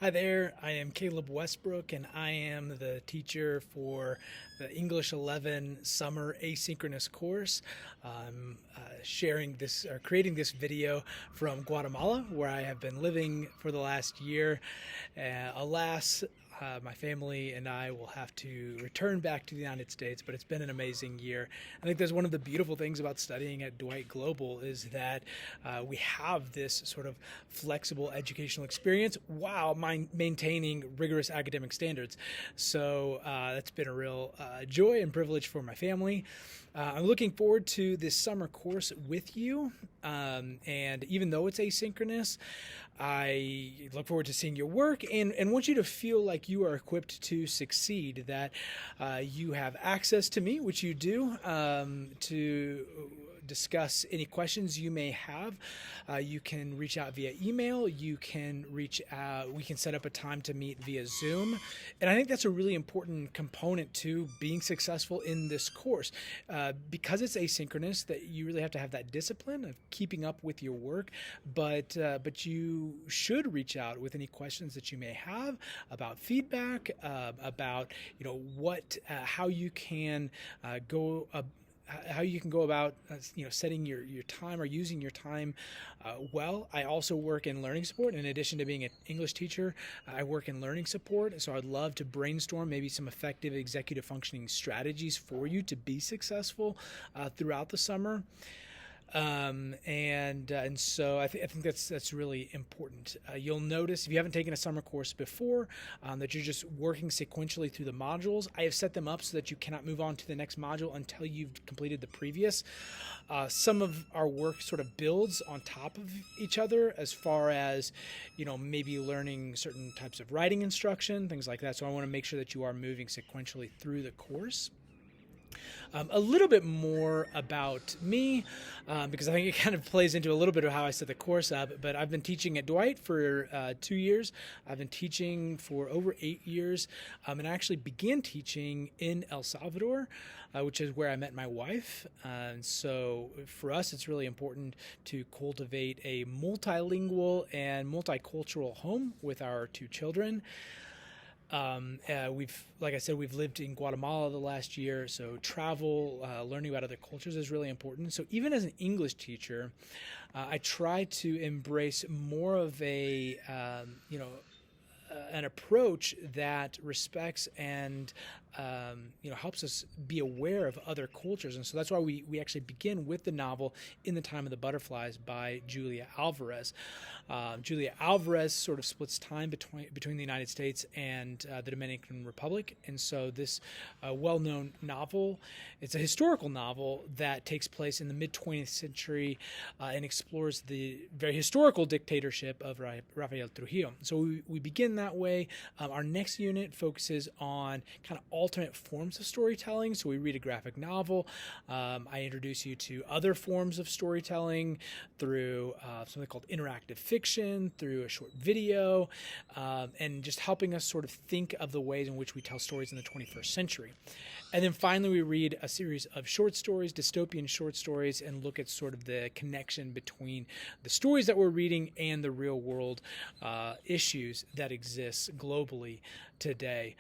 Hi there, I am Caleb Westbrook, and I am the teacher for the English 11 Summer Asynchronous course. I'm sharing this or creating this video from Guatemala, where I have been living for the last year. Alas, my family and I will have to return back to the United States, but it's been an amazing year. I think that's one of the beautiful things about studying at Dwight Global is that we have this sort of flexible educational experience while maintaining rigorous academic standards. So that's been a real joy and privilege for my family. I'm looking forward to this summer course with you. And even though it's asynchronous, I look forward to seeing your work and want you to feel like you are equipped to succeed, that you have access to me, which you do, to discuss any questions you may have. You can reach out via email. You can reach out. We can set up a time to meet via Zoom. And I think that's a really important component to being successful in this course. Because it's asynchronous, that you really have to have that discipline of keeping up with your work. But you should reach out with any questions that you may have about feedback, about how you can go how you can go about setting your time or using your time well. I also work in learning support. In addition to being an English teacher, I work in learning support. So I'd love to brainstorm maybe some effective executive functioning strategies for you to be successful throughout the summer. And so I think that's really important. You'll notice if you haven't taken a summer course before, that you're just working sequentially through the modules. I have set them up so that you cannot move on to the next module until you've completed the previous. Some of our work sort of builds on top of each other as far as, maybe learning certain types of writing instruction, things like that. So I want to make sure that you are moving sequentially through the course. A little bit more about me, because I think it kind of plays into a little bit of how I set the course up. But I've been teaching at Dwight for 2 years. I've been teaching for over 8 years, and I actually began teaching in El Salvador, which is where I met my wife. And so for us, it's really important to cultivate a multilingual and multicultural home with our 2 children. Like I said, we've lived in Guatemala the last year, so travel, learning about other cultures is really important. So even as an English teacher, I try to embrace more of an approach that respects and helps us be aware of other cultures. And so that's why we actually begin with the novel In the Time of the Butterflies by Julia Alvarez. Julia Alvarez sort of splits time between the United States and the Dominican Republic. And so this well-known novel, it's a historical novel that takes place in the mid-20th century and explores the very historical dictatorship of Rafael Trujillo. So we begin that way. Our next unit focuses on kind of alternate forms of storytelling. So we read a graphic novel. I introduce you to other forms of storytelling through something called interactive fiction, through a short video, and just helping us sort of think of the ways in which we tell stories in the 21st century. And then finally, we read a series of short stories, dystopian short stories, and look at sort of the connection between the stories that we're reading and the real world issues that exist globally today.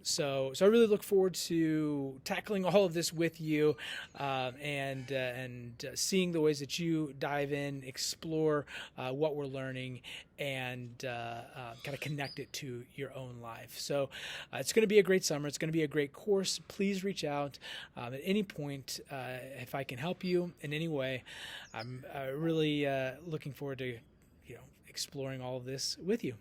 So I really look forward to tackling all of this with you, and seeing the ways that you dive in, explore what we're learning, and kind of connect it to your own life. So it's going to be a great summer. It's going to be a great course. Please reach out at any point if I can help you in any way. I'm really looking forward to exploring all of this with you.